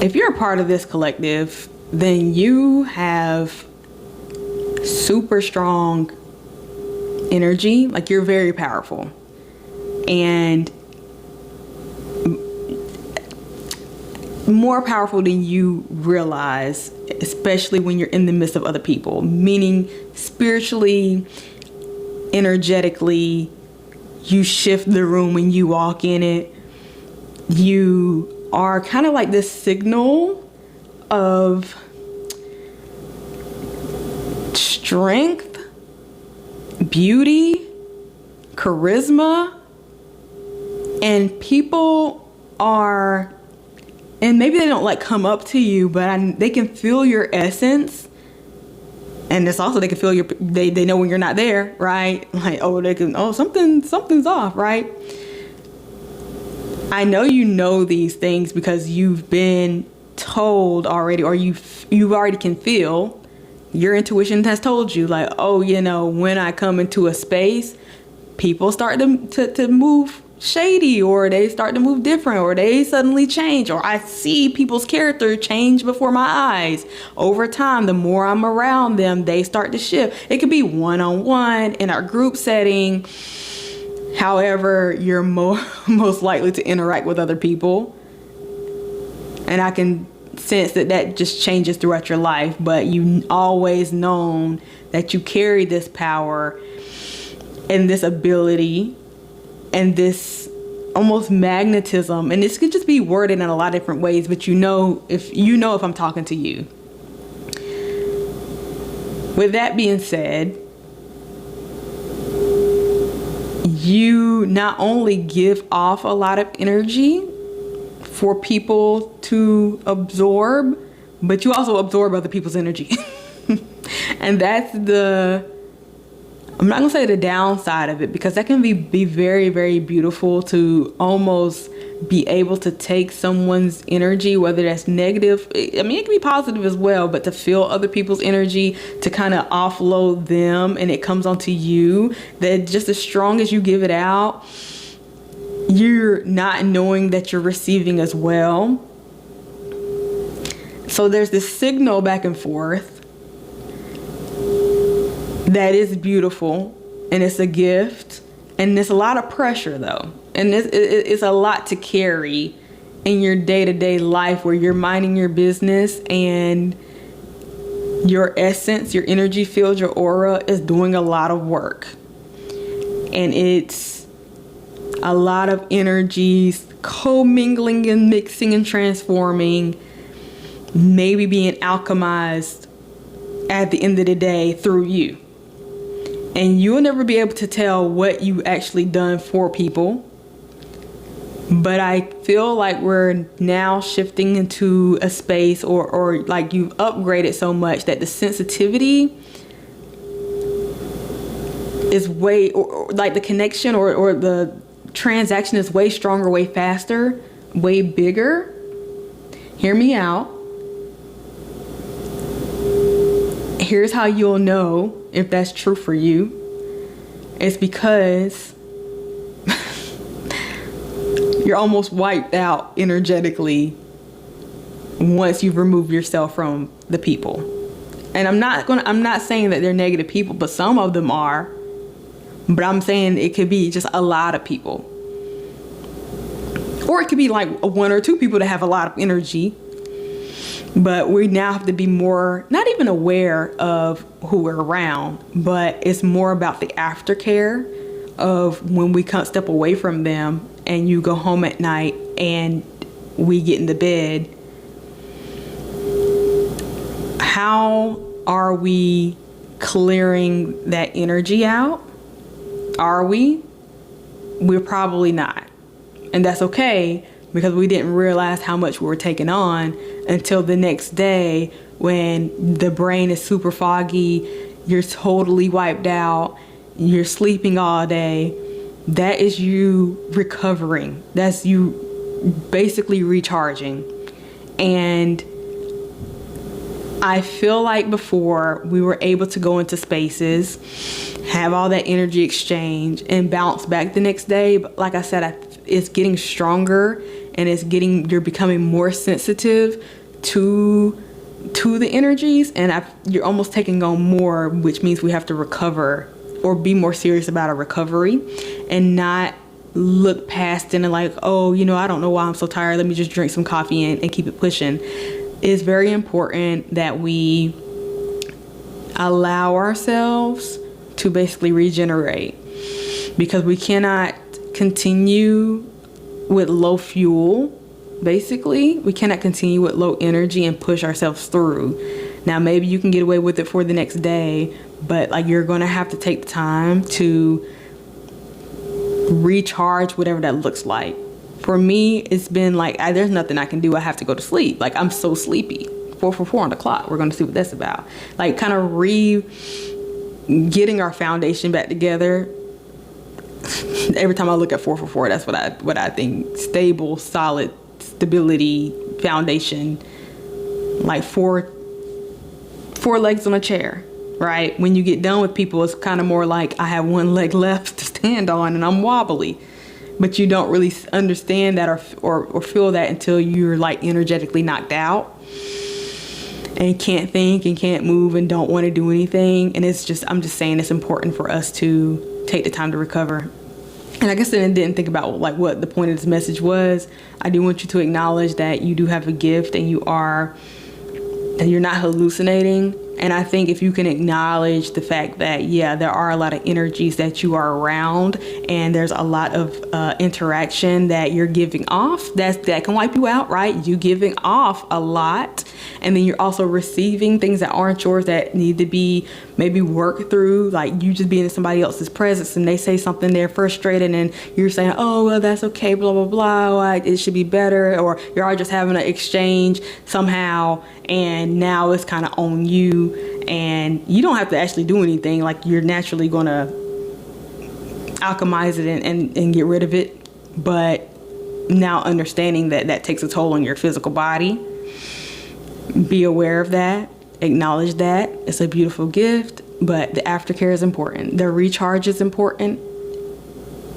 If you're a part of this collective, then you have super strong energy. Like, you're very powerful and more powerful than you realize, especially when you're in the midst of other people, meaning spiritually, energetically. You shift the room when you walk in it. You are kind of like this signal of strength, beauty, charisma, and people are, and maybe they don't like come up to you, but they can feel your essence. And it's also, they can feel they know when you're not there, right? Like, something's off, right? I know you know these things because you've been told already, or you already can feel. Your intuition has told you, like, oh, when I come into a space, people start to move shady, or they start to move different, or they suddenly change, or I see people's character change before my eyes. Over time, the more I'm around them, they start to shift. It could be one-on-one in our group setting. However, you're most likely to interact with other people. And I can sense that just changes throughout your life, but you always known that you carry this power and this ability and this almost magnetism. And this could just be worded in a lot of different ways, but if I'm talking to you. With that being said, you not only give off a lot of energy for people to absorb, but you also absorb other people's energy. And that's I'm not gonna say the downside of it, because that can be very, very beautiful to almost be able to take someone's energy, whether that's negative. I mean, it can be positive as well, but to feel other people's energy, to kind of offload them, and it comes onto you, that just as strong as you give it out, you're not knowing that you're receiving as well. So there's this signal back and forth that is beautiful, and it's a gift, and it's a lot of pressure though, and it's a lot to carry in your day-to-day life, where you're minding your business and your essence, your energy field, your aura is doing a lot of work, and it's a lot of energies co-mingling and mixing and transforming, maybe being alchemized at the end of the day through you. And you'll never be able to tell what you actually done for people. But I feel like we're now shifting into a space, or like you've upgraded so much that the sensitivity is way, or like the connection or the transaction is way stronger, way faster, way bigger. Hear me out. Here's how you'll know if that's true for you. It's because you're almost wiped out energetically once you've removed yourself from the people. And I'm not saying that they're negative people, but some of them are. But I'm saying it could be just a lot of people. Or it could be like one or two people that have a lot of energy. But we now have to be more, not even aware of who we're around, but it's more about the aftercare of when we can't step away from them, and you go home at night and we get into bed. How are we clearing that energy out? Are we? We're probably not. And that's okay, because we didn't realize how much we were taking on until the next day, when the brain is super foggy, you're totally wiped out, you're sleeping all day. That is you recovering. That's you basically recharging. And I feel like before, we were able to go into spaces, have all that energy exchange, and bounce back the next day. But like I said, it's getting stronger, and you're becoming more sensitive to the energies, and you're almost taking on more, which means we have to recover or be more serious about our recovery and not look past it and like, oh, I don't know why I'm so tired. Let me just drink some coffee and keep it pushing. It's very important that we allow ourselves to basically regenerate, because we cannot continue with low fuel. Basically, we cannot continue with low energy and push ourselves through. Now, maybe you can get away with it for the next day, but like, you're going to have to take the time to recharge, whatever that looks like. For me, it's been like, there's nothing I can do. I have to go to sleep. Like, I'm so sleepy. 4 on the clock. We're going to see what that's about. Like, kind of getting our foundation back together. Every time I look at 4, that's what I think. Stable, solid, stability, foundation. Like four legs on a chair, right? When you get done with people, it's kind of more like, I have one leg left to stand on and I'm wobbly. But you don't really understand that or feel that until you're like energetically knocked out and can't think and can't move and don't want to do anything. And I'm just saying it's important for us to take the time to recover. And I guess I didn't think about like what the point of this message was. I do want you to acknowledge that you do have a gift and you're not hallucinating. And I think if you can acknowledge the fact that, yeah, there are a lot of energies that you are around and there's a lot of interaction that you're giving off, that can wipe you out, right? You giving off a lot. And then you're also receiving things that aren't yours that need to be maybe worked through, like you just being in somebody else's presence and they say something, they're frustrated and you're saying, oh, well, that's okay, blah, blah, blah, it should be better. Or you're all just having an exchange somehow and now it's kind of on you and you don't have to actually do anything. Like, you're naturally going to alchemize it and get rid of it. But now understanding that takes a toll on your physical body. Be aware of that. Acknowledge that. It's a beautiful gift, but the aftercare is important. The recharge is important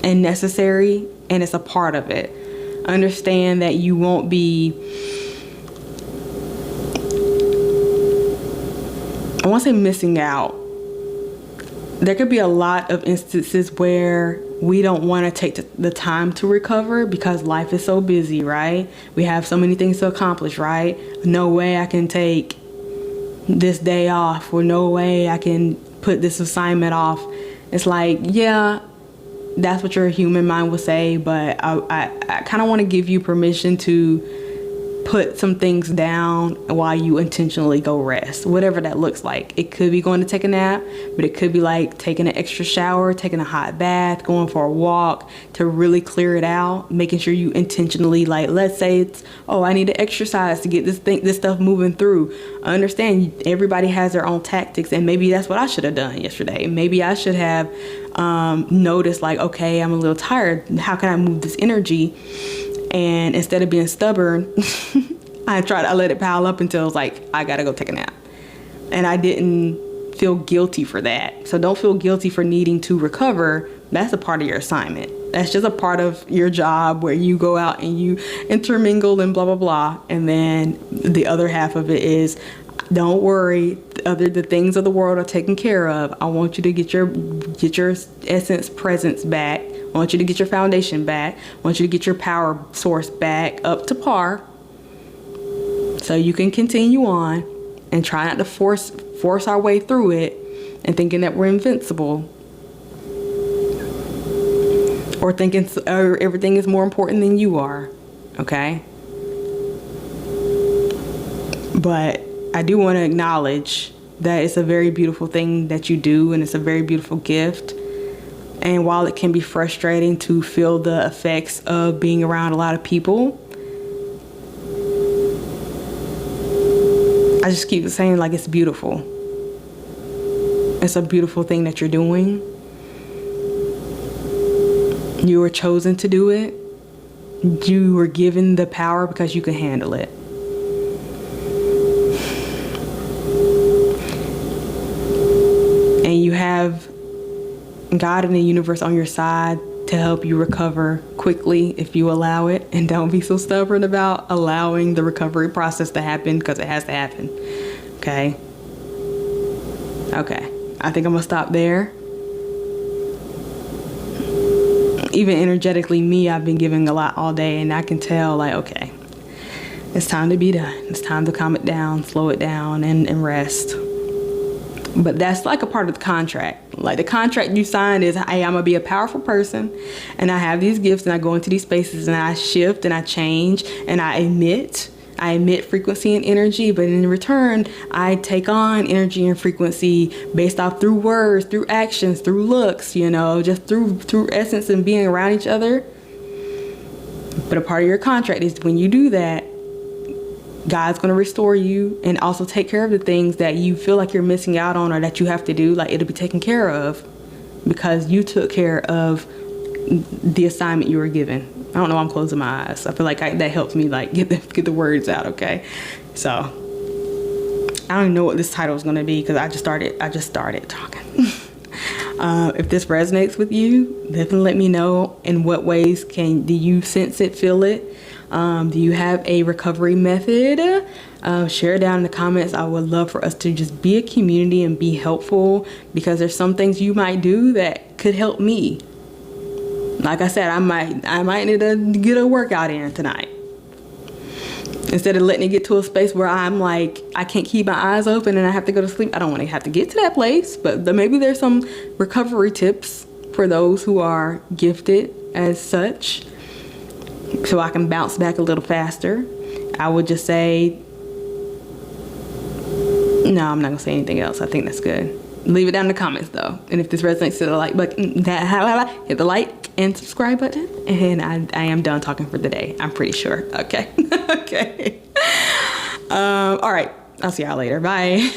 and necessary, and it's a part of it. Understand that you won't be, I won't say missing out. There could be a lot of instances where we don't want to take the time to recover because life is so busy, right? We have so many things to accomplish, right? No way I can take this day off, or no way I can put this assignment off. It's like, yeah, that's what your human mind will say, but I kind of want to give you permission to put some things down while you intentionally go rest, whatever that looks like. It could be going to take a nap, but it could be like taking an extra shower, taking a hot bath, going for a walk to really clear it out, making sure you intentionally, like, let's say it's, oh, I need to exercise to get this stuff moving through. I understand everybody has their own tactics, and maybe that's what I should have done yesterday. Maybe I should have noticed, like, okay, I'm a little tired. How can I move this energy? And instead of being stubborn, I let it pile up until it's like, I gotta go take a nap. And I didn't feel guilty for that. So don't feel guilty for needing to recover. That's a part of your assignment. That's just a part of your job where you go out and you intermingle and blah, blah, blah. And then the other half of it is, don't worry, the things of the world are taken care of. I want you to get your essence presence back. I want you to get your foundation back. I want you to get your power source back up to par so you can continue on and try not to force our way through it and thinking that we're invincible or thinking everything is more important than you are, okay? But I do want to acknowledge that it's a very beautiful thing that you do, and it's a very beautiful gift. And while it can be frustrating to feel the effects of being around a lot of people, I just keep saying, like, it's beautiful. It's a beautiful thing that you're doing. You were chosen to do it. You were given the power because you can handle it. And you have God and the universe on your side to help you recover quickly if you allow it. And don't be so stubborn about allowing the recovery process to happen, because it has to happen. Okay. I think I'm gonna stop there. Even energetically, I've been giving a lot all day, and I can tell, like, okay, it's time to be done. It's time to calm it down, slow it down, and rest. But that's like a part of the contract. Like, the contract you signed is, hey, I'm gonna be a powerful person, and I have these gifts, and I go into these spaces, and I shift, and I change, and I emit frequency and energy, but in return, I take on energy and frequency based off through words, through actions, through looks, just through essence and being around each other. But a part of your contract is, when you do that, God's going to restore you and also take care of the things that you feel like you're missing out on, or that you have to do. Like, it'll be taken care of because you took care of the assignment you were given. I don't know why I'm closing my eyes. I feel like that helps me, like, get the words out. Okay. So I don't even know what this title is going to be, because I just started talking. If this resonates with you, definitely let me know. In what ways do you sense it, feel it? Do you have a recovery method? Share it down in the comments. I would love for us to just be a community and be helpful, because there's some things you might do that could help me. Like I said, I might need to get a workout in tonight. Instead of letting it get to a space where I'm like, I can't keep my eyes open and I have to go to sleep. I don't want to have to get to that place, but maybe there's some recovery tips for those who are gifted as such, so I can bounce back a little faster. I would just say, no, I'm not gonna say anything else. I think that's good. Leave it down in the comments though. And if this resonates, hit the like button, hit the like and subscribe button. And I am done talking for the day, I'm pretty sure. Okay. Okay. All right. I'll see y'all later. Bye.